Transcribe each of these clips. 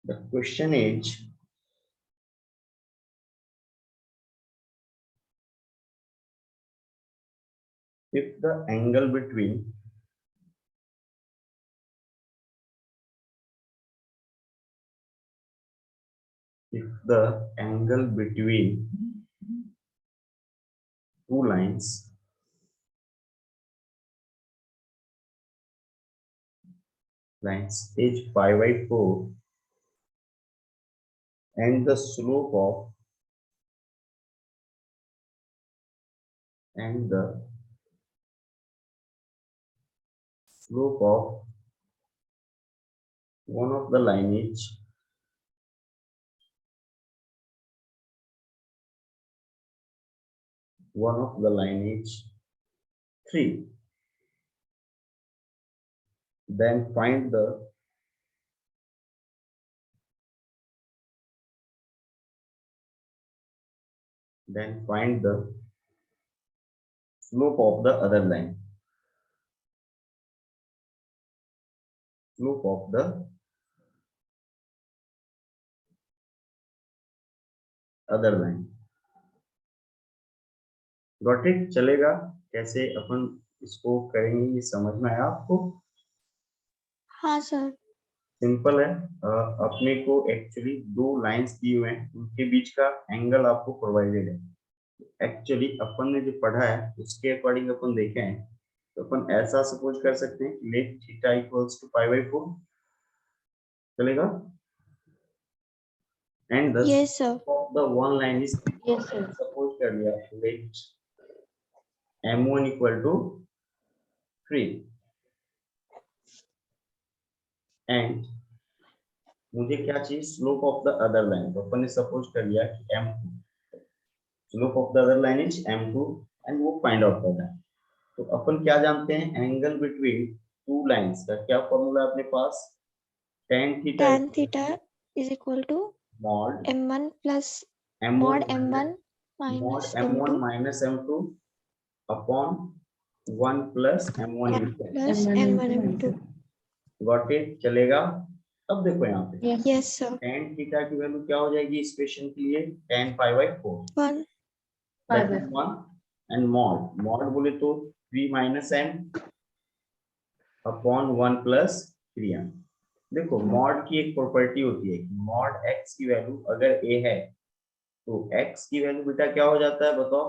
The question is, if the angle between two lines is pi by 4 and the slope of one of the line is one of the line is 3, then find the slope of the other line. Slope of the other line. Got it? चलेगा? कैसे अपन इसको करेंगे, ये समझ में आया आपको? हाँ सर। सिंपल है। अपने को एक्चुअली दो लाइंस दिए हुए हैं, उनके बीच का एंगल आपको प्रोवाइडेड है। एक्चुअली अपन ने जो पढ़ा है उसके अकॉर्डिंग अपन देखे हैं, तो अपन ऐसा सपोज कर सकते हैं कि let theta equals to pi by 4, चलेगा? And the yes sir. Of the one line is, yes sir. Suppose कर लिया late m1 equal to 3 and मुझे क्या चाहिए, slope of the other line. तो अपन ने सपोज कर लिया कि m2, slope of the other line is m2 and वो फाइंड आउट करना है। तो अपन क्या जानते हैं, एंगल बिटवीन टू लाइंस का क्या फॉर्मूला है अपने पास, tan theta is equal to mod m1 plus m1 minus m2 upon 1 plus m1 plus m1 m2। Got it? चलेगा? अब देखो यहाँ पे यस सर। tan थीटा की वैल्यू क्या हो जाएगी इस इक्वेशन के लिए, tan pi by 4 1 and mod बोले तो 3 minus m upon 1 plus 3m। देखो मॉड की एक प्रॉपर्टी होती है कि मॉड x की वैल्यू अगर a है तो x की वैल्यू बेटा क्या हो जाता है बताओ,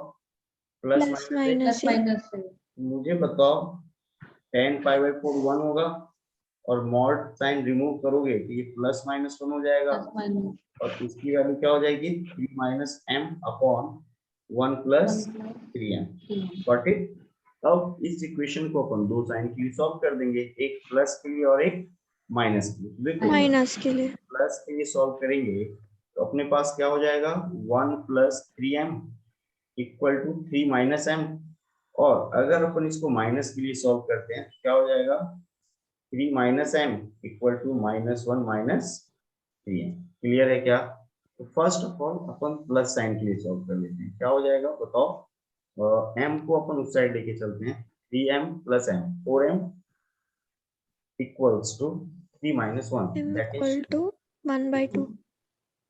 प्लस माइनस। मुझे बताओ tan पाई बाई 4 1 होगा और मॉड साइन रिमूव करोगे तो ये प्लस माइनस 1 हो जाएगा और इसकी वैल्यू क्या हो जाएगी 3 minus m upon 1 plus 3m। Got it? अब इस इक्वेशन को अपन दो साइन के लिए सॉल्व कर देंगे, एक प्लस के लिए और एक माइनस के लिए। देखो माइनस के लिए, प्लस के लिए सॉल्व करेंगे तो अपने पास क्या हो जाएगा 1 plus 3m equal to 3 minus m, और अगर अपन इसको माइनस के लिए सॉल्व करते हैं तो क्या हो जाएगा 3 minus m equal to minus 1 minus 3m। Clear है क्या? तो फर्स्ट ऑफ ऑल अपन प्लस साइन के लिए सॉल्व कर लेते हैं, क्या हो जाएगा बताओ। m को अपन उस साइड लेके चलते हैं, 3m plus m 4m equals to 3 minus 1, m that equal is to 1/2।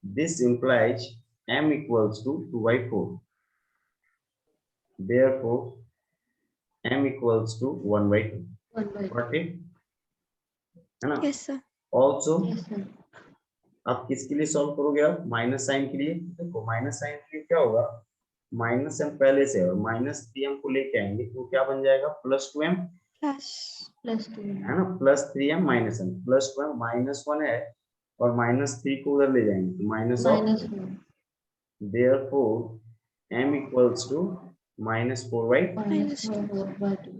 this implies m equals to 2 by 4, therefore m equals to 1 by 2। got it? है ना? Yes sir. ऑल्सो आप किसके लिए सॉल्व करोगे, आप माइनस साइन के लिए। देखो माइनस साइन के लिए क्या होगा, माइनस m पहले से और माइनस 3m को लेके आएंगे तो क्या बन जाएगा प्लस 2m प्लस 2 है ना, plus 3m minus m, plus 2m minus 1 है और माइनस 3 को उधर ले जाएंगे तो minus of, therefore m equals to minus 4 by 2,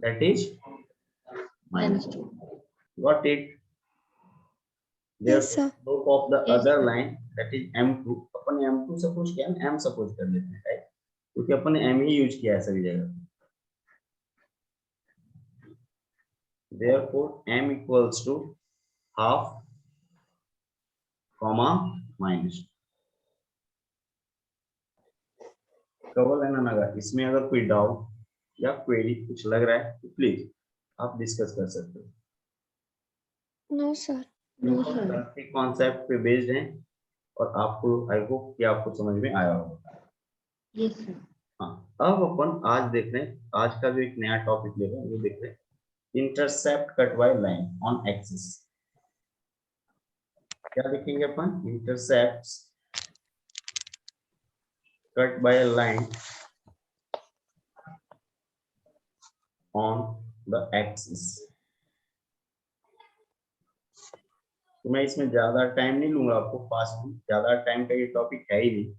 that is minus 2। got it? Yes, Therefore sir. slope of the other line that is m2, upon m2 suppose किया m suppose कर लेते हैं, राइट? क्योंकि अपन ने m ही use किया है सभी जगह। therefore m equals to half comma minus। कवल है ना नगर, इसमें अगर कोई डाउट या क्वेरी कुछ लग रहा है तो प्लीज आप डिस्कस कर सकते हो। No sir. No, sir. Concept पे बेस्ड हैं और आपको आई होप कि आपको समझ में आया होगा। Yes, sir. हाँ, अब अपन आज देख रहे हैं, आज का जो एक नया टॉपिक ले रहे हैं वो देख रहे हैं intercept cut by line on axis. क्या देखेंगे अपन? Intercept cut by line on the axis. तो मैं इसमें ज्यादा टाइम नहीं लूंगा, आपको फास्ट में, ज्यादा टाइम का ये टॉपिक है ही नहीं,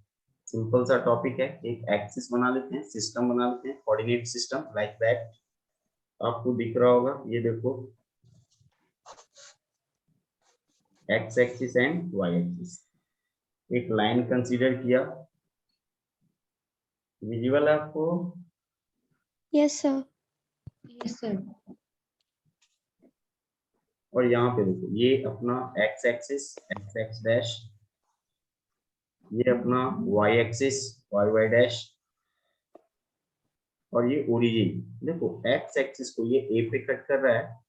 सिंपल सा टॉपिक है। एक एक्सिस बना लेते हैं, सिस्टम बना लेते हैं, कोऑर्डिनेट सिस्टम लाइक दैट। आपको दिख रहा होगा, ये देखो X axis and Y axis. एक लाइन कंसीडर किया, विजुअल है आपको? Yes, sir. Yes, sir. और यहाँ पे देखो ये अपना X axis X X dash, ये अपना Y axis Y Y dash, और ये ओरिजिन। देखो एक्स एक्सिस को ये ए पे कट कर रहा है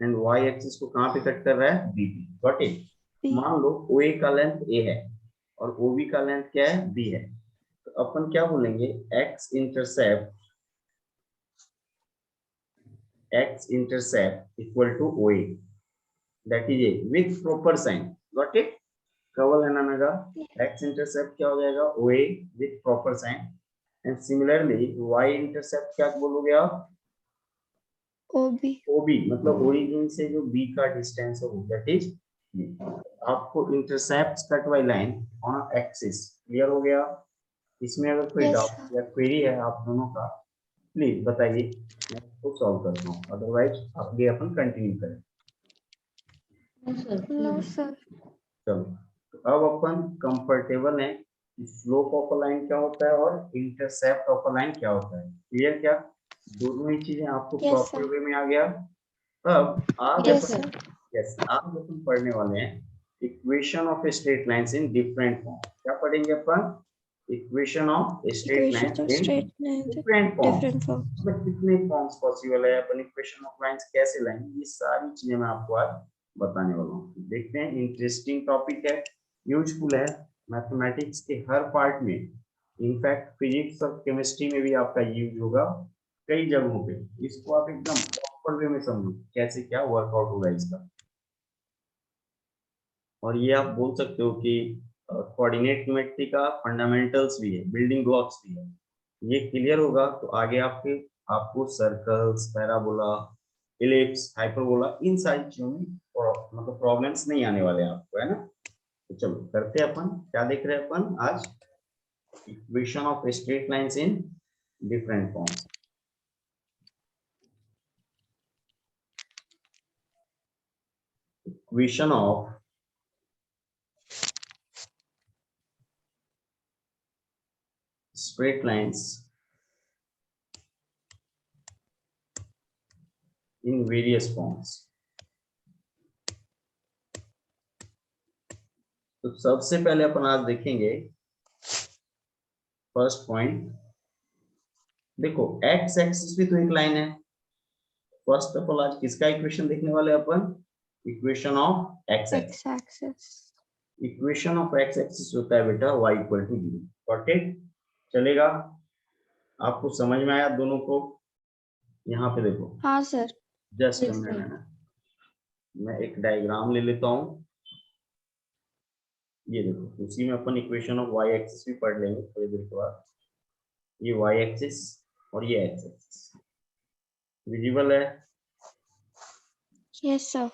एंड वाई एक्सिस को कहाँ पे कट कर रहा है? बी पे। Got it? B. मान लो ओ ए का लेंथ ए है और ओ बी का लेंथ क्या है? बी है। तो अपन क्या बोलेंगे? X intercept equal to O A, that is A with proper sign. Got it? कवल है ना? एक्स इंटरसेप्ट क्या हो जाएगा? O A with proper sign. And similarly y intercept क्या बोलोगे आप? OB. OB मतलब ओरिजिन से जो B का डिस्टेंस है वो, दैट इज आपको intercept cut by line on axis. Clear हो गया? इसमें अगर कोई Yes, डाउट sir. या क्वेरी है आप दोनों का, प्लीज बताइए, मैं उसको सॉल्व करता हूँ, अदरवाइज आगे अपन कंटिन्यू करें। No, sir. No, sir. चलो, तो अब अपन कंफर्टेबल हैं कि स्लोप ऑफ अ लाइन क्या होता है और इंटरसेप्ट ऑफ अ लाइन क्या होता है। क्लियर? क्या दोनों ही चीजें आपको Yes, प्रॉपर sir. वे में आ गया? अब आज Yes, अपन, sir. यस, आज अपन पढ़ने वाले हैं equation of straight lines in different form. क्या पढ़ेंगे अपन? Equation of straight Equations lines of in straight lines in different form. different forms. मतलब कितने फॉर्म्स पॉसिबल है, अपन इक्वेशन ऑफ लाइंस कैसे लाएंगे, ये सारी चीजें मैं आपको आज बताने वाला हूँ। देखते हैं, इंटरेस्टिंग टॉपिक है, यूजफुल है मैथमेटिक्स के हर पार्ट में। इनफैक्ट फिजिक्स और केमिस्ट्री में भी आपका यूज होगा कई जगहों पे। इसको आप एकदम प्रॉपर वे में समझो कैसे क्या वर्कआउट होगा इसका। और ये आप बोल सकते हो कि कोऑर्डिनेट ज्योमेट्री का फंडामेंटल्स भी है, बिल्डिंग ब्लॉक्स भी है। ये क्लियर होगा तो आगे आपको सर्कल्स, पैराबोला, इलिप्स, हाइपरबोला, इन सारी चीजों में मतलब प्रॉब्लम्स नहीं आने वाले हैं आपको, है ना? तो चलो करते हैं। अपन क्या देख रहे हैं अपन आज? Equation of straight lines in different forms. Equation of straight lines in various forms। तो सबसे पहले अपन आज देखेंगे फर्स्ट पॉइंट। देखो एक्स एक्सिस भी तो एक लाइन है। फर्स्ट ऑफ ऑल आज किसका इक्वेशन देखने वाले अपन? Equation of x axis. X-axis. Equation of x axis होता है बेटा y equal to 0। Got it? चलेगा? आपको समझ में आया दोनों को? यहाँ पे देखो, हाँ sir. Just Yes, sir. मैं एक डायग्राम ले लेता हूँ। ये देखो, उसी में अपन इक्वेशन ऑफ y एक्सिस भी पढ़ लेंगे थोड़ी देर के बाद। ये y एक्सिस और ये x एक्सिस विजिबल है? Yes, sir.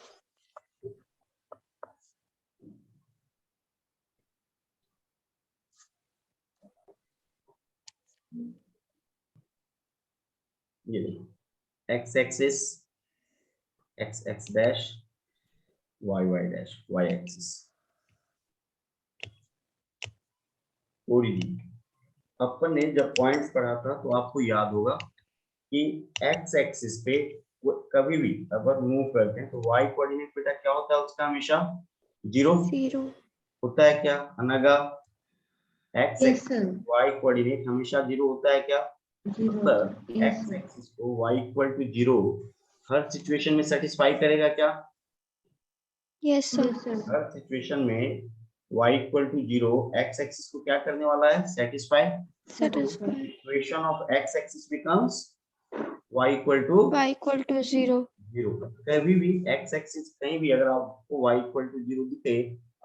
ये देखो x axis, x x dash, y y dash, y axis, origin. अपन ने जब पॉइंट्स पढ़ा था तो आपको याद होगा कि x एक्सिस पे कभी भी अगर मूव करते हैं तो y कोऑर्डिनेट बेटा क्या होता है उसका? हमेशा 0 0. होता है क्या अनगा? x Yes, axis sir. y coordinate हमेशा 0 होता है क्या? 0. मतलब Yes, x sir. एक्सिस को y इक्वल टू 0 हर सिचुएशन में सेटिस्फाई करेगा क्या? Yes, sir. हर सिचुएशन में y equal to 0 x axis को क्या करने वाला है, satisfy. Satisfy. Equation of x axis becomes y equal to Y equal to 0. 0। कभी भी x एक्सिस कहीं भी अगर आपको y इक्वल टू 0 दिखे,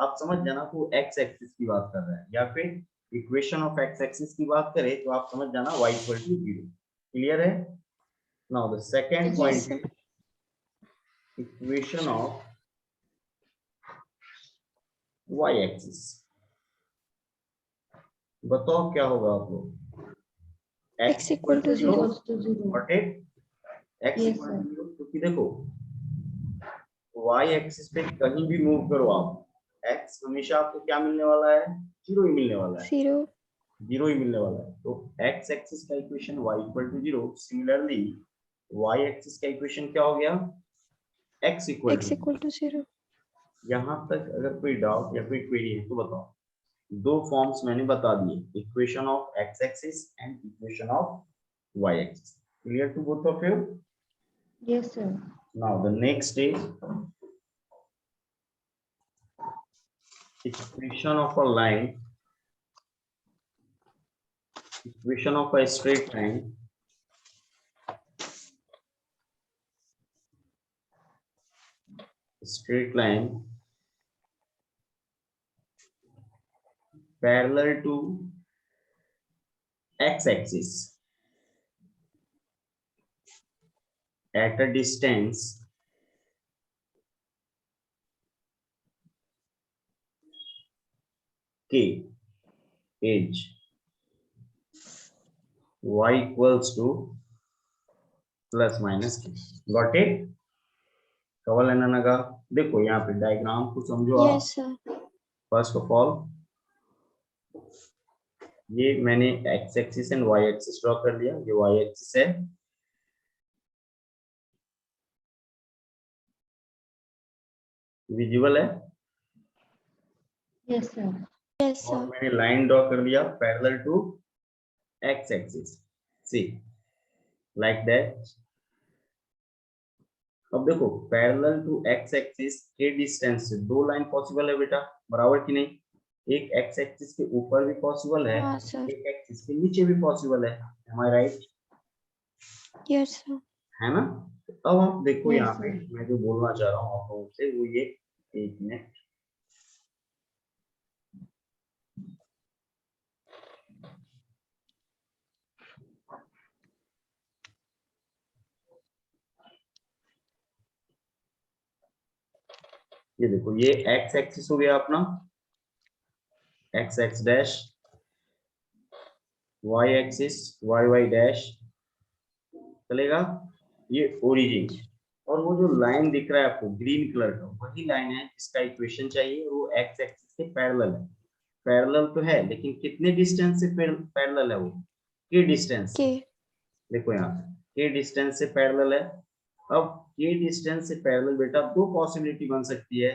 आप समझ जाना तो x एक्सिस की बात कर रहा है, या फिर इक्वेशन ऑफ x एक्सिस की बात करें तो आप समझ जाना y इक्वल टू 0। क्लियर है? Now the second Yes, point, sir. Equation of y axis. बताओ क्या होगा आप लोग? X equal to 0. Got it? x Yes, equal to 0, क्योंकि देखो y एक्सिस पे कहीं भी मूव करो आप, x हमेशा आपको क्या मिलने वाला है, 0 ही मिलने वाला है, 0. 0 ही मिलने वाला है। तो x एक्सिस का equation y equal to 0। Similarly y axis का इक्वेशन क्या हो गया, x equal X to. equal to 0. यहाँ तक अगर कोई डाउट या कोई क्वेरी है तो बताओ। दो फॉर्म्स मैंने बता दिए, equation of x axis and equation of y axis. Clear to both of you? Yes, sir. Now the next is equation of a line, equation of a straight line, straight line parallel to x-axis at a distance k, edge y equals to plus minus k. Got it? कवल नगा। देखो यहाँ पे diagram को समझो आप। Yes, sir. First of all ये मैंने x axis and y axis draw कर लिया। ये y एक्सिस है, विजिबल है। Yes, sir. Yes, और sir. मैंने लाइन ड्रॉ कर लिया parallel to x axis, see like that. अब देखो पैरेलल टू x एक्सिस के डिस्टेंस से दो लाइन पॉसिबल है बेटा, बराबर की नहीं? एक x एक्सिस के ऊपर भी पॉसिबल है, हाँ, sir. एक एक्सिस के नीचे भी पॉसिबल है। एम आई राइट? Yes, sir. है ना? अब आप देखो Yes, यहाँ sir. पे मैं जो बोलना चाह रहा हूँ आप लोगों से वो ये, एक मिनट, ये देखो ये x एक्सिस हो गया अपना, x x dash, y axis y y dash, चलेगा? ये ओरिजिन, और वो जो लाइन दिख रहा है आपको ग्रीन कलर का, वही लाइन है जिसका इक्वेशन चाहिए। वो x एक्सिस के पैरेलल है। पैरेलल तो है लेकिन कितने डिस्टेंस से पैरेलल है वो? के डिस्टेंस से। K. देखो यहाँ पे के डिस्टेंस से पैरेलल है। अब के डिस्टेंस से पैरेलल बेटा दो पॉसिबिलिटी बन सकती है,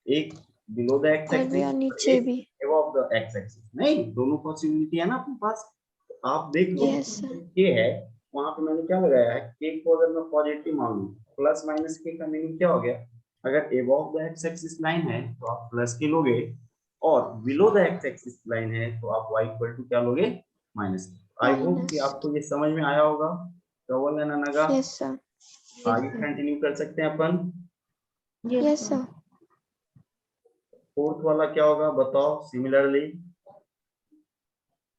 एक बिलो द एक्स ऊपर भी और एक्सिस, नीचे भी। Above the x axis. नहीं, दोनों पॉसिबिलिटी है ना अपने पास। तो आप देख लो Yes, sir. के है, वहां पे मैंने क्या लगाया है, के को अगर मैं पॉजिटिव मान लूं, प्लस माइनस के का मीनिंग क्या हो गया? अगर above the x axis line है तो आप प्लस के लोगे, और below the x axis line है तो आप y इक्वल टू क्या लोगे, माइनस। आई होप कि Minus. आपको ये समझ में आया होगा। कवल है ना नगा? Yes, sir. आगे कंटिन्यू कर सकते हैं अपन। Yes, sir. फोर्थ वाला क्या होगा बताओ? Similarly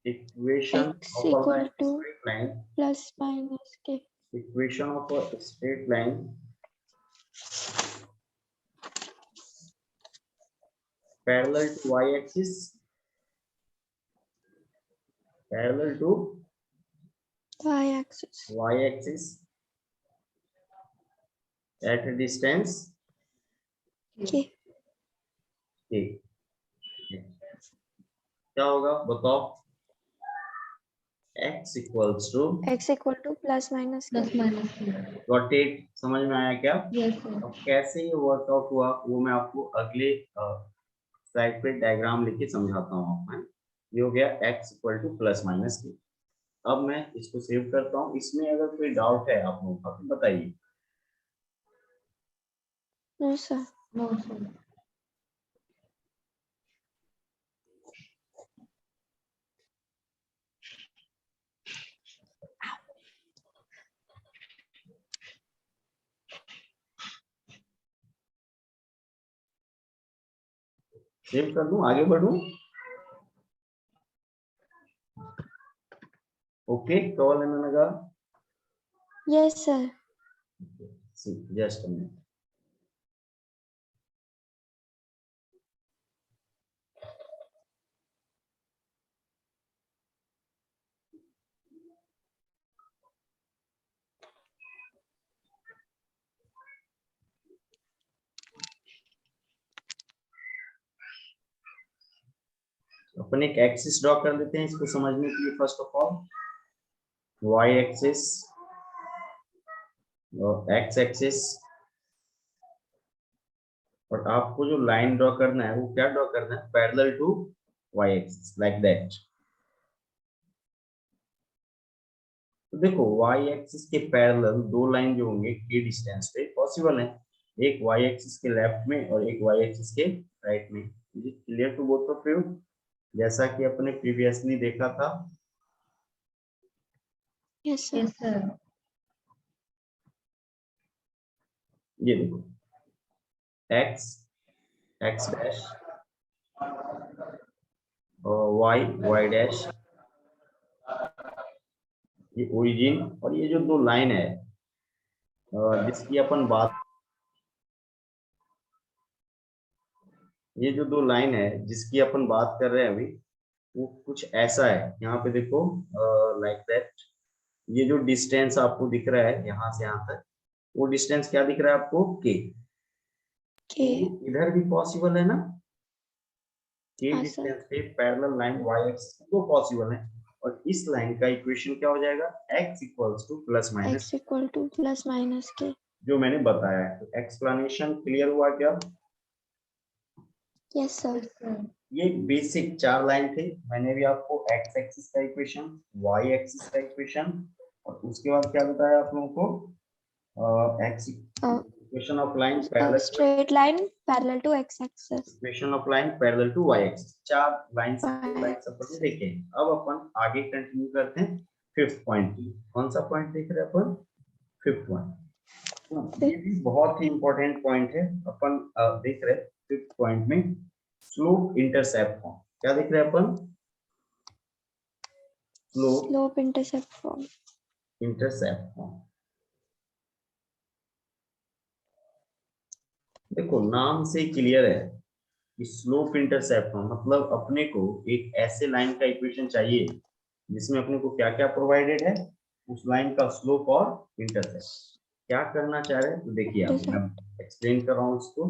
equation X of a equal to straight line, plus minus K. Equation of a straight line parallel to y axis, parallel to Y axis. y axis at a distance K. k। क्या होगा बताओ? x equals to, X equal to plus minus K. Got it? समझ में आया क्या? Yes, sir. अब कैसे ये वर्कआउट हुआ वो मैं आपको अगले स्लाइड पे डायग्राम लिखे समझाता हूँ आपको। ये हो गया x equal two plus minus के। अब मैं इसको सेव करता हूँ। इसमें अगर कोई डाउट है आप लोगों का तो बताइए। No, sir. No sir. Save कर दूं, आगे बढ़ूं? ओके, कॉल लेने लगा। Yes, sir. Just a minute. अपन एक एक्सिस ड्रॉ कर लेते हैं इसको समझने के लिए। First of all y axis और x एक्सिस, और आपको जो लाइन ड्रॉ करना है वो क्या ड्रॉ करना है, parallel to y axis, like that. तो देखो y एक्सिस के पैरेलल दो लाइन जो होंगे के डिस्टेंस पे पॉसिबल है, एक y एक्सिस के लेफ्ट में और एक y एक्सिस के राइट में। Clear to both of you, जैसा कि अपने प्रीवियसली देखा था। Yes, sir. Yes sir. ये देखो x x डैश और y डैश, ये ओरिजिन, और ये जो दो लाइन है जिसकी अपन बात, ये जो दो लाइन है जिसकी अपन बात कर रहे हैं अभी, वो कुछ ऐसा है। यहाँ पे देखो लाइक दैट, ये जो डिस्टेंस आपको दिख रहा है यहाँ से यहाँ तक, वो डिस्टेंस क्या दिख रहा है आपको, के। Okay. इधर भी पॉसिबल है ना, के हाँ, डिस्टेंस पे पैरेलल लाइन y एक्सिस तो पॉसिबल है। और इस लाइन का इक्वेशन क्या हो जाएगा, x equals two plus minus, X equal to plus minus K. जो मैंने बताया है। तो एक्सप्लेनेशन क्लियर हुआ क्या? Yes, sir. Yes sir. ये बेसिक चार लाइन थे। मैंने भी आपको x एक्सिस का इक्वेशन, y एक्सिस का इक्वेशन, और उसके बाद क्या बताया आप लोगों को, x equation of line parallel, Straight line parallel to X axis. Equation of line parallel to y axis. चार लाइंस अपन ने देखे। अब अपन आगे कंटिन्यू करते हैं फिफ्थ पॉइंट की। कौन सा पॉइंट देख रहे हैं अपन, फिफ्थ पॉइंट। ये भी बहुत ही इंपॉर्टेंट पॉइंट है। अपन देख रहे हैं फिफ्थ पॉइंट में स्लोप इंटरसेप्ट फॉर्म। क्या देख रहे हैं अपन, Slope intercept form. Intercept form. देखो नाम से क्लियर है कि स्लोप इंटरसेप्ट फॉर्म मतलब अपने को एक ऐसे लाइन का इक्वेशन चाहिए जिसमें अपने को क्या क्या प्रोवाइडेड है, उस लाइन का स्लोप और इंटरसेप्ट। क्या करना चाह रहे हैं तो देखिए, आप मैं एक्सप्लेन कर रहा हूँ उसको।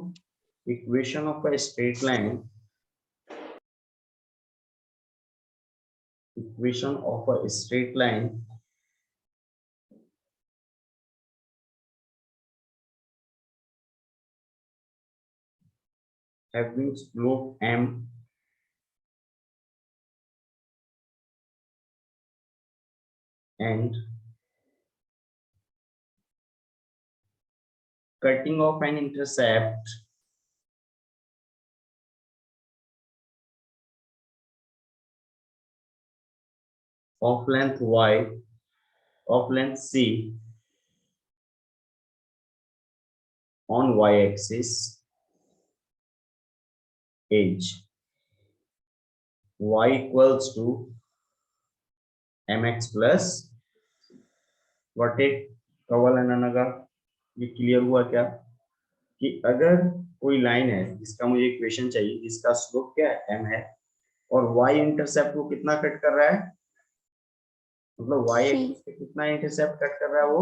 Equation of a straight line, equation of a straight line having slope m and cutting off an intercept of length y, of length c on y axis h, y equals to mx plus what एक कवल नगा। ये clear हुआ क्या कि अगर कोई line है जिसका मुझे इक्वेशन चाहिए, जिसका स्लोप क्या है, m है, और y इंटरसेप्ट को कितना कट कर रहा है, मतलब y C. एक्सिस पे कितना इंटरसेप्ट कट कर रहा है वो,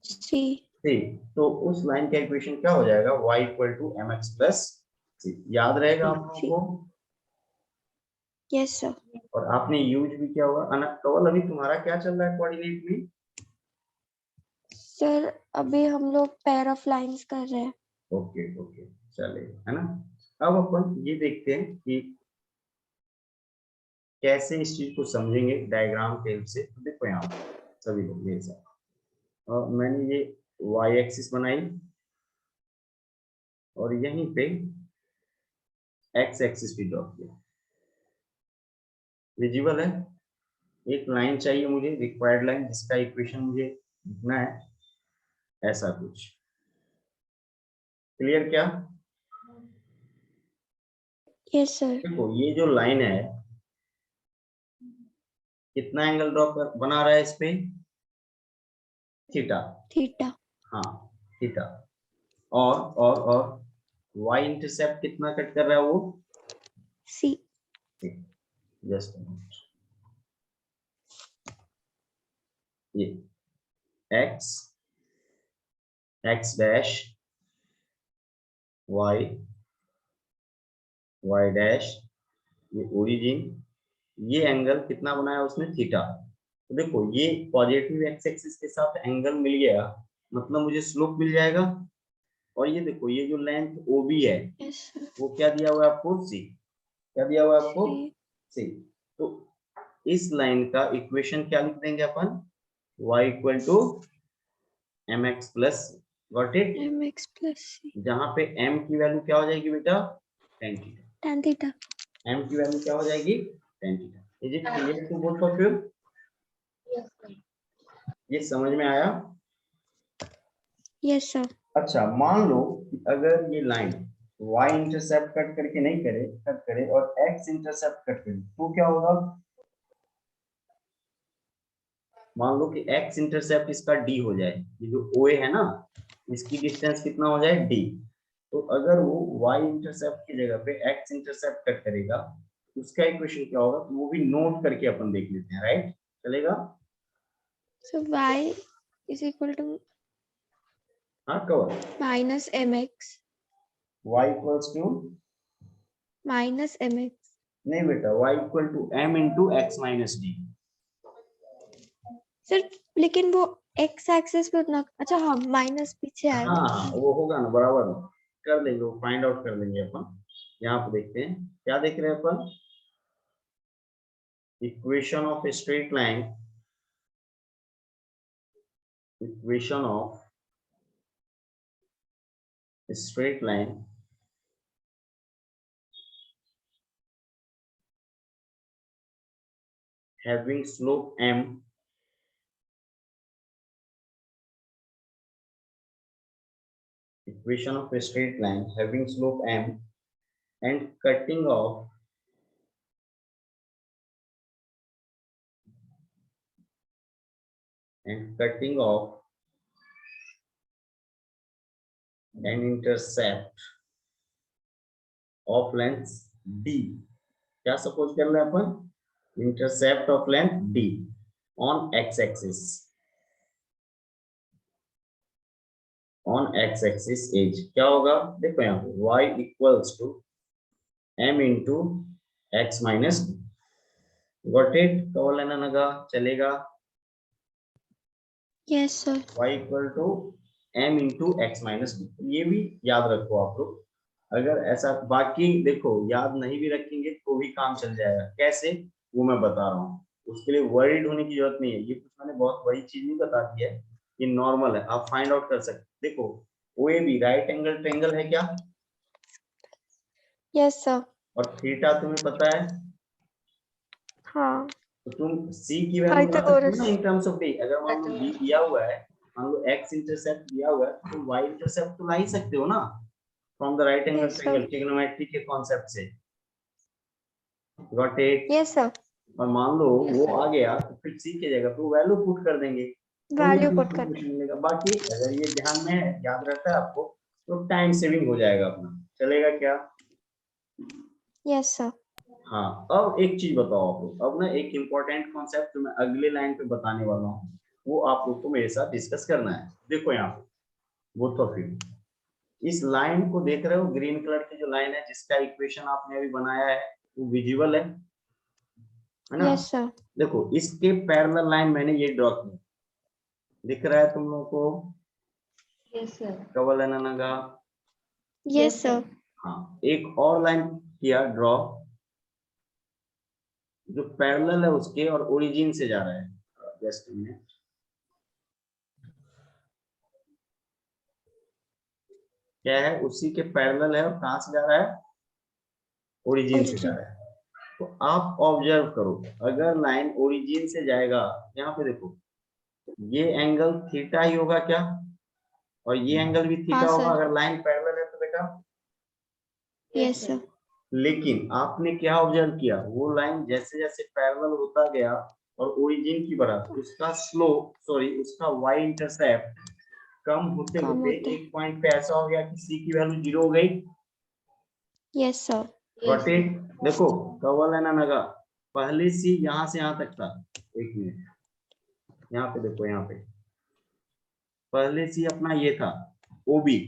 C. सी। तो उस लाइन का इक्वेशन क्या हो जाएगा, y equal to m x plus c. याद रहेगा आप लोगों को? Yes, sir. और आपने यूज भी किया होगा। अनकवल अभी तुम्हारा क्या चल रहा है कोऑर्डिनेट में? सर अभी हम लोग पेयर ऑफ लाइंस कर रहे हैं। ओके ओके, चलेगा, है ना। अब अपन ये देखते हैं कि कैसे इस चीज को समझेंगे डायग्राम के हेल्प से। तो देखो यहाँ सभी लोग मेरे साथ, मैंने ये y एक्सिस बनाई, और यहीं पे एक्स एक्सिस पे ड्रॉ किया। विजिबल है? एक लाइन चाहिए मुझे, रिक्वायर्ड लाइन, जिसका इक्वेशन मुझे लिखना है ऐसा कुछ। क्लियर क्या? Yes sir. देखो ये जो लाइन है कितना एंगल ड्रॉ बना रहा है इस पे? थीटा। थीटा। हाँ थीटा। और y इंटरसेप्ट कितना कट कर रहा है वो? सी। जस्ट ये x x dash y y dash, ये ओरिजिन, ये एंगल कितना बनाया उसने? थीटा। तो देखो ये पॉजिटिव एक्स एक्सिस के साथ एंगल मिल गया, मतलब मुझे स्लोप मिल जाएगा। और ये देखो ये जो लेंथ OB है यस सर। वो क्या दिया हुआ है आपको? सी। क्या दिया हुआ है आपको? सी। सी। तो इस लाइन का इक्वेशन क्या लिख देंगे अपन? y equal to mx plus, got it? mx plus c. जहां पे m की वैल्यू क्या हो जाएगी बेटा? tan theta. tan theta. m की वैल्यू क्या हो जाएगी? tan theta. Is it clear to both of you? ये समझ में आया? Yes sir. अच्छा मान लो कि अगर ये लाइन y इंटरसेप्ट कट करके नहीं करे, कट करे और x इंटरसेप्ट कट करे, तो क्या होगा? मान लो कि x इंटरसेप्ट इसका d हो जाए, ये जो OA है ना, इसकी डिस्टेंस कितना हो जाए? d। तो अगर वो y इंटरसेप्ट की जगह पे x इंटरसेप्ट कट करेगा, उसका इक्वेशन क्या होगा? तो वो भी नोट करके अपन देख लेते हैं, राइट? चलेगा? So y is equal to हाँ कवर। minus mx y equals to, minus mx। नहीं बेटा, y equal to m into x minus D. Sir लेकिन वो x एक्सिस पे उतना, अच्छा हाँ माइनस पीछे आएगा। हाँ वो होगा ना, बराबर कर लेंगे, वो फाइंड आउट कर लेंगे अपन। यहाँ पे देखते हैं क्या देख रहे हैं अपन? Equation of straight line, equation of straight line having slope m equation of a straight line having slope m and cutting off an intercept of length d। क्या सपोज कर रहे हैं अपन? Intercept of length d on x axis, on x axis as क्या होगा? देखो यहाँ पे y equals to m into x minus d. Got it? तो लेना लगा, चलेगा? Yes sir. y equal to m into x minus d, ये भी याद रखो आप लोग। अगर ऐसा, बाकी देखो याद नहीं भी रखेंगे तो भी काम चल जाएगा। कैसे? वो मैं बता रहा हूँ, उसके लिए वरीड होने की जरूरत नहीं है। ये कुछ मैंने बहुत बड़ी चीज नहीं बता दी है, ये नॉर्मल है, आप फाइंड आउट कर सकते। देखो OAB राइट एंगल ट्रायंगल है क्या? Yes sir. और थीटा तुम्हें पता है, हाँ। तो तुम C की वैल्यू ला सकते हो पाइथागोरस। ना इन टर्म्स ऑफ D। अगर मान लो D दिया हुआ है, मान लो x इंटरसेप्ट दिया हुआ है, तो y इंटरसेप्ट तो ला ही सकते हो ना, from the right angle yes triangle, sir. Trigonometry के कॉन्सेप्ट से। Got it? Yes sir. और मान लो वो आ गया तो फिर C की जगह पे वैल्यू पुट कर देंगे, तो हमें वैल्यू पुट कर। क्वेश्चन मिलेगा। बाकी अगर ये ध्यान में है, याद रहता है आपको, तो टाइम सेविंग हो जाएगा अपना। चलेगा क्या? Yes sir. हाँ अब एक चीज बताओ आप लोग, अब ना एक इम्पोर्टेंट कॉन्सेप्ट जो मैं अगले लाइन पे बताने वाला हूँ, वो आप लोग को मेरे साथ डिस्कस करना है। देखो यहाँ पे बोथ ऑफ यू इस लाइन को देख रहे हो, ग्रीन कलर की जो लाइन है जिसका इक्वेशन आपने अभी बनाया है, वो विजिबल है ना? Yes sir. देखो इसके पैरेलल लाइन मैंने ये ड्रॉ की, दिख रहा है तुम लोगों को? Yes sir. कवल है नगा? Yes sir. हाँ एक और लाइन किया ड्रॉ, जो पैरेलल है उसके और ओरिजिन से जा रहा है। जस्ट मिनट, क्या है, उसी के पैरेलल है और कहां से जा रहा है, ओरिजिन से जा रहा है। तो आप ऑब्जर्व करो, अगर लाइन ओरिजिन से जाएगा, यहाँ पे देखो ये एंगल थीटा ही होगा क्या, और ये एंगल भी थीटा हाँ, होगा सर। अगर लाइन पैरेलल है तो बेटा। Yes sir. लेकिन आपने क्या ऑब्जर्व किया, वो लाइन जैसे जैसे पैरेलल होता गया और ओरिजिन की तरफ, उसका स्लोप सॉरी उसका वाई इंटरसेप्ट कम होते कम होते होता है। एक पॉइंट पे ऐसा हो गया कि सी की वैल्यू 0 हो गई। Yes sir. Got it. देखो कवर लाइन लगा, पहले सी यहाँ से यहाँ तक था, एक मिनट यहाँ पे देखो, यहाँ पे पहले सी अपना ये था ओबी,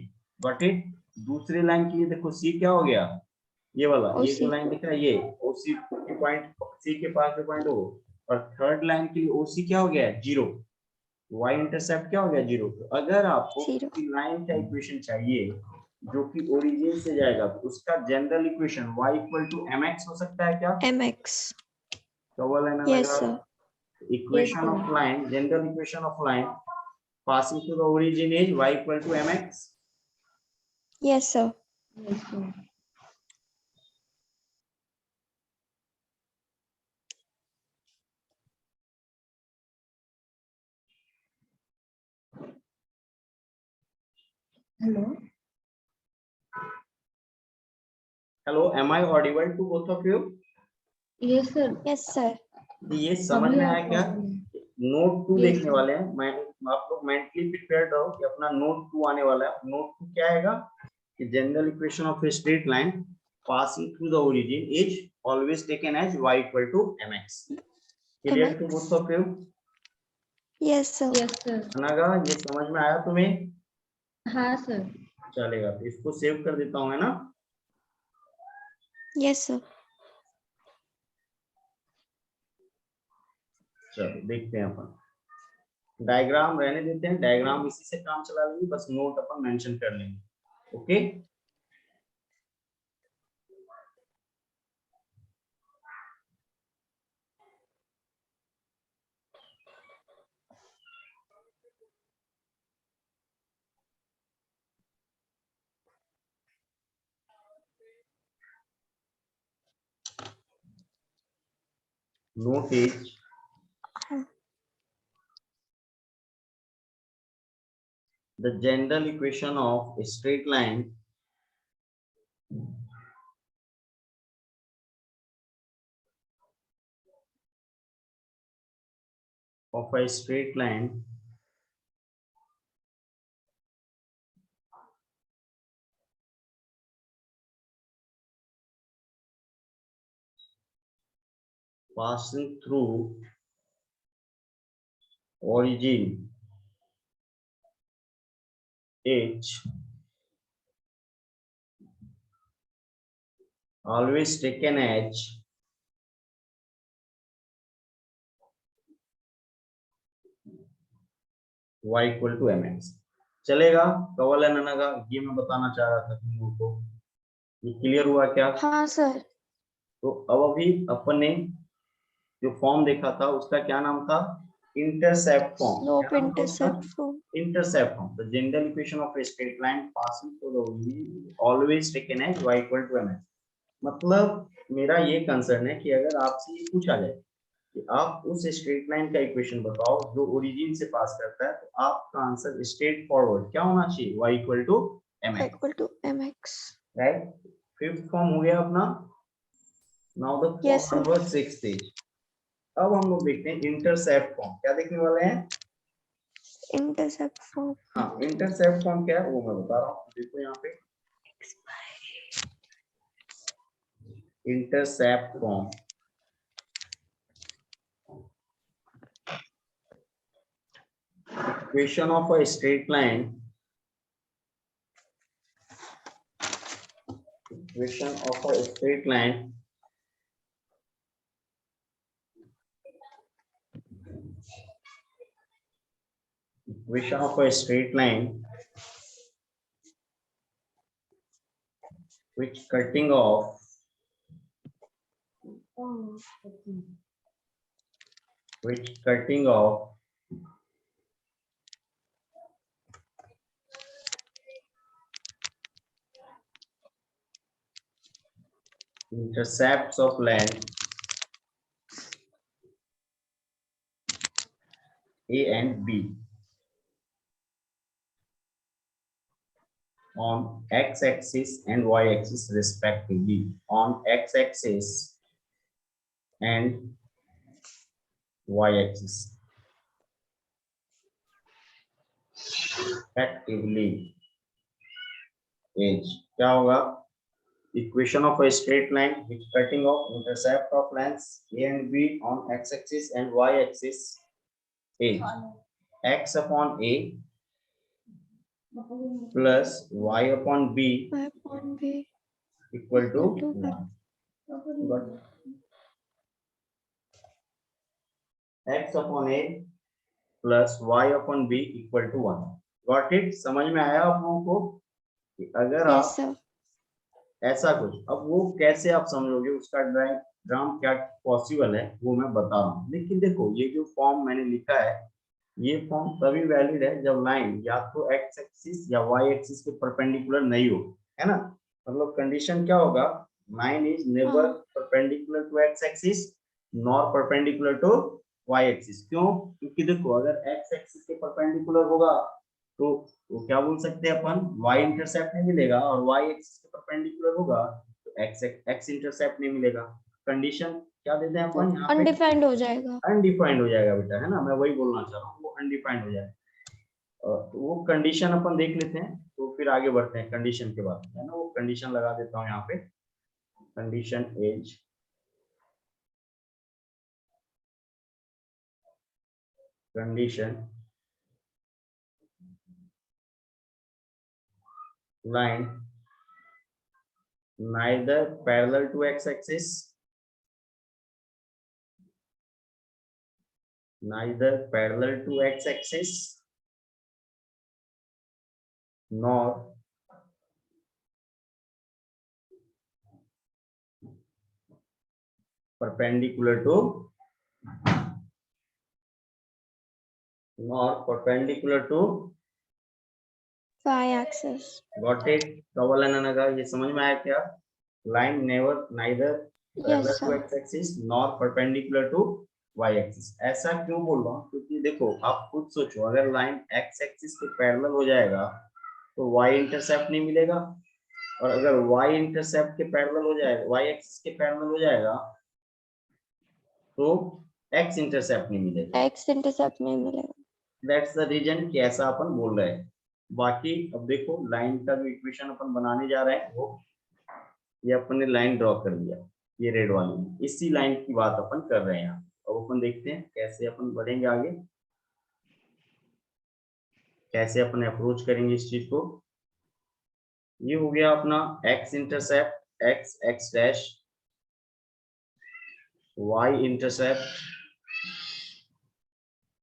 गॉट इट। दूसरी लाइन के लिए देखो सी क्या हो गया, ये वाला, ये जो ओसी। लाइन दिख रहा है ये ओसी के पॉइंट, सी के पास जो पॉइंट हो, और थर्ड लाइन के लिए ओसी क्या हो गया है, 0, वाई इंटरसेप्ट क्या हो गया 0। तो अगर आपको 0। किसी लाइन का इक्वेशन चाहिए जो कि ओरिजिन से जाएगा, तो उसका general equation y equal to mx हो सकता है क्या, mx। कवर लाइन यस लगा, sir. Equation of line, general equation of line passing through the origin is y equal to mx. Yes sir. Yes, sir. Hello. Hello, am I audible to both of you? Yes, sir. Yes sir. ये समझ अभी में आया आप क्या, note 2 Yes, देखने sir. वाले हैं, मैं आप लोग मेंटली प्रिपेयर्ड रहो कि अपना नोट 2 आने वाला है। नोट 2 क्या आएगा कि general equation of a straight line passing through the origin is always taken as y equal to mx. Clear to both of you? Yes sir. Yes, sir. अनगा ये समझ में आया तुम्हें? हाँ सर। चलेगा, तो इसको सेव कर देता हूँ, है ना। Yes sir. चलो देखते हैं अपन, डायग्राम रहने देते हैं, डायग्राम इसी से काम चला लेंगे, बस नोट अपन मेंशन कर लेंगे। Okay note is the general equation of a straight line passing through origin H always taken as y equal to mx। चलेगा, कवल है ननगा, ये मैं बताना चाह रहा था तुम लोगों को, ये क्लियर हुआ क्या? हाँ सर। तो अब अभी अपन ने जो फॉर्म देखा था उसका क्या नाम था, इंटरसेप्ट फॉर्म। स्लोप क्या नाम था उसका? Intercept form. Intercept form. The general equation of a straight line passing through the origin always taken as y equal to mx। मतलब मेरा ये कंसर्न है कि अगर आपसे ये पूछा जाए कि आप उस स्ट्रेट लाइन का इक्वेशन बताओ जो ओरिजिन से पास करता है, तो आपका आंसर स्ट्रेट फॉरवर्ड क्या होना चाहिए, y equal to mx, equal to mx। Right. Fifth form हो गया अपना। Now the yes form sir. Number 6 is, अब हम लोग देखते हैं इंटरसेप्ट फॉर्म। क्या देखने वाले हैं? Intercept form. हाँ, इंटरसेप्ट फॉर्म क्या है वो मैं बता रहा हूँ, देखो यहाँ पे intercept form। Equation of a straight line, equation of a straight line equation of a straight line which cutting off intercepts of length A and B on x-axis and y-axis respectively. On x-axis and y-axis respectively is क्या होगा? Equation of a straight line which cutting off intercept of lengths A and B on x-axis and y-axis is x upon A plus y upon B y upon b equal to equal to 1. But x upon A plus y upon B equal to 1. Got it? समझ में आया आप लोगों को कि अगर yes आप sir ऐसा कुछ, अब वो कैसे आप समझोगे, उसका डायग्राम क्या पॉसिबल है वो मैं बता रहा हूँ। लेकिन देखो ये जो फॉर्म मैंने लिखा है ये फॉर्म तभी वैलिड है जब लाइन या तो एक्स एक्सिस या वाई एक्सिस के परपेंडिकुलर नहीं हो, है ना। मतलब कंडीशन क्या होगा, line is never perpendicular to X axis nor perpendicular to Y axis. क्यों? क्योंकि देखो अगर एक्स एक्सिस के परपेंडिकुलर होगा तो वो क्या बोल सकते हैं अपन, वाई इंटरसेप्ट नहीं मिलेगा, और वाई एक्सिस के परपेंडिकुलर होगा तो एक्स इंटरसेप्ट नहीं मिलेगा। कंडीशन क्या देते हैं अपन यहाँ पे, अनडिफाइंड हो जाएगा। अनडिफाइंड हो जाएगा बेटा, है ना। मैं वही बोलना चाह रहा हूँ, वो अनडिफाइंड हो जाएगा। तो वो कंडीशन अपन देख लेते हैं तो फिर आगे बढ़ते हैं कंडीशन के बाद, है ना। वो कंडीशन लगा देता हूँ यहाँ पे, condition as condition line neither parallel to x-axis nor perpendicular to y axis got it। कवल अनगा ये समझ में आया क्या? Line never neither parallel yes to sir X axis nor perpendicular to Y axis. ऐसा क्यों बोल रहा हूँ? क्योंकि देखो आप खुद सोचो, अगर लाइन एक्स एक्सिस के पैरेलल हो जाएगा तो वाई इंटरसेप्ट नहीं मिलेगा, और अगर वाई इंटरसेप्ट के पैरेलल हो जाएगा, वाई एक्सिस के पैरेलल हो जाएगा तो एक्स इंटरसेप्ट नहीं मिलेगा। x इंटरसेप्ट नहीं मिलेगा। दैट्स द रीजन कि ऐसा अपन बोल रहे हैं। बाकी अब देखो लाइन का जो इक्वेशन अपन बनाने जा रहे हैं वो ये अपन ने लाइन ड्रॉ कर लिया, ये रेड वाली, इसी लाइन की बात अपन कर रहे हैं यहाँ। अब अपन देखते हैं कैसे अपन बढ़ेंगे आगे, कैसे अपन अप्रोच करेंगे इस चीज को। ये हो गया अपना x intercept, x x dash, y intercept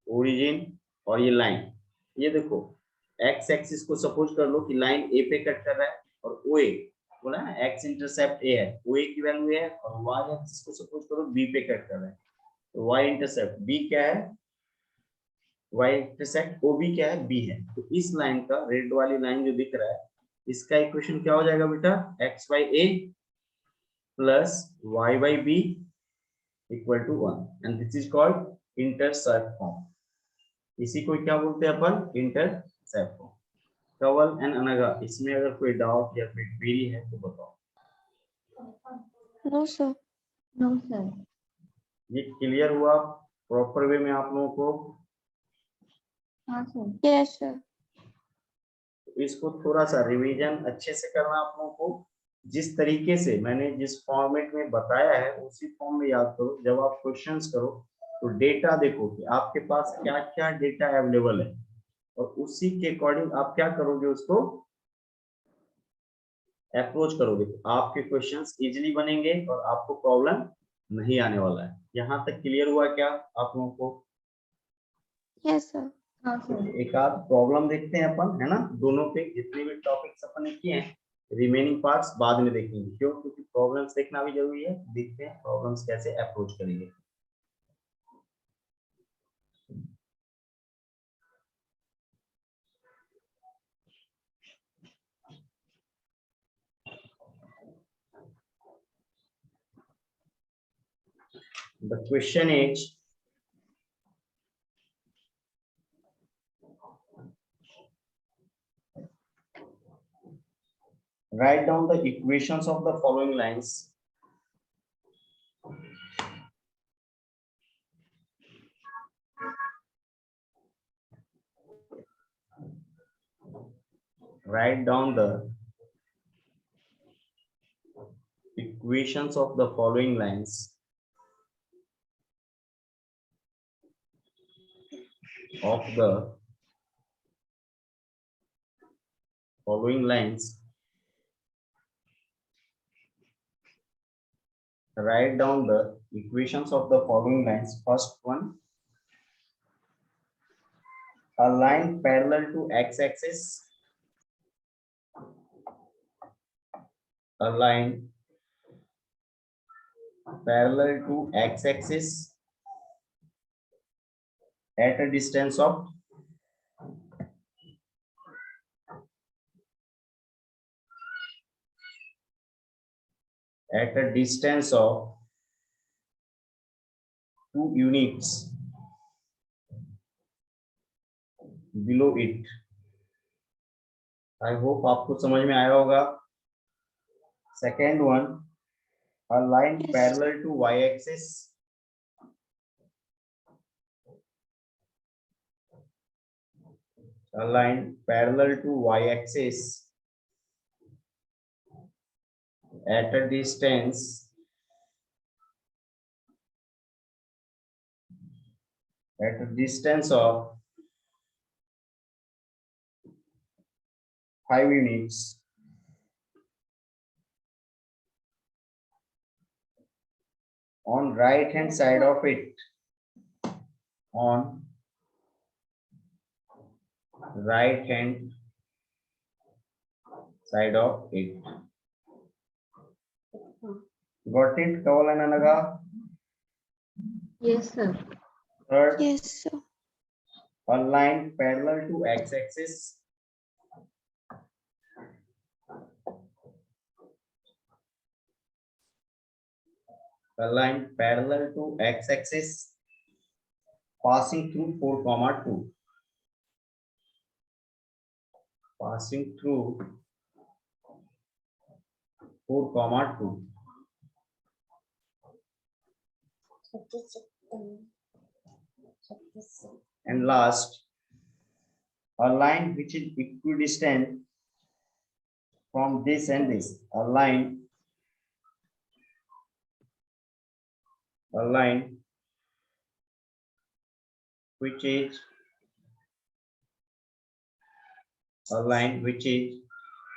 origin, और ये लाइन। ये देखो x एक्सिस को सपोज कर लो कि लाइन a पे कट कर रहा है और OA बोला ना, x इंटरसेप्ट a है, OA की वैल्यू है, और y एक्सिस को सपोज करो b पे कट कर रहा है, तो y इंटरसेप्ट b क्या है, y इंटरसेप्ट OB क्या है, b है। तो इस लाइन का, रेड वाली लाइन जो दिख रहा है, इसका इक्वेशन क्या हो जाएगा बेटा, x by a plus y by b equal to 1 and this is called intercept form। इसी को क्या बोलते हैं अपन, इंटरसेप्ट फॉर्म। कवल एंड अनगा, इसमें अगर कोई डाउट या कोई क्वेरी है तो बताओ। no sir No, sir. ये क्लियर हुआ प्रॉपर वे में आप लोगों को? हाँ सर। yes sir इसको थोड़ा सा रिवीजन अच्छे से करना आप लोगों को। जिस तरीके से मैंने जिस फॉर्मेट में बताया है उसी फॉर्म में याद करो। जब आप क्वेश्चंस करो तो डेटा देखो कि आपके पास क्या क्या डेटा अवेलेबल है, और उसी के अकॉर्डिंग आप क्या करोगे, उसको अप्रोच करोगे तो आपके क्वेश्चंस इजीली बनेंगे और आपको प्रॉब्लम नहीं आने वाला है। यहाँ तक क्लियर हुआ क्या आप लोगों को? yes sir हाँ सर। एक आध प्रॉब्लम देखते हैं अपन, है ना। दोनों पे जितने भी टॉपिक्स अपन ने किए हैं, रिमेनिंग पार्ट्स बाद में देखेंगे। क्यों? क्योंकि प्रॉब्लम्स देखना भी जरूरी है। देखते हैं प्रॉब्लम्स कैसे अप्रोच करेंगे। The question is, write down the equations of the following lines. Write down the equations of the following lines of the following lines. Write down the equations of the following lines. First one, a line parallel to x-axis. A line parallel to x-axis at a distance of at a distance of 2 units below it. I hope आपको समझ में आया होगा. Second one, a line Yes. parallel to y-axis. A line parallel to y-axis at a distance of 5 units. On right hand side of it. On right hand side of it. Got it, Kaval and Anaga? Yes, sir. Third, Yes, sir. a line parallel to x-axis. A line parallel to x-axis passing through 4,2. Passing through 4,2. And last, a line which is equidistant from this and this. A line which is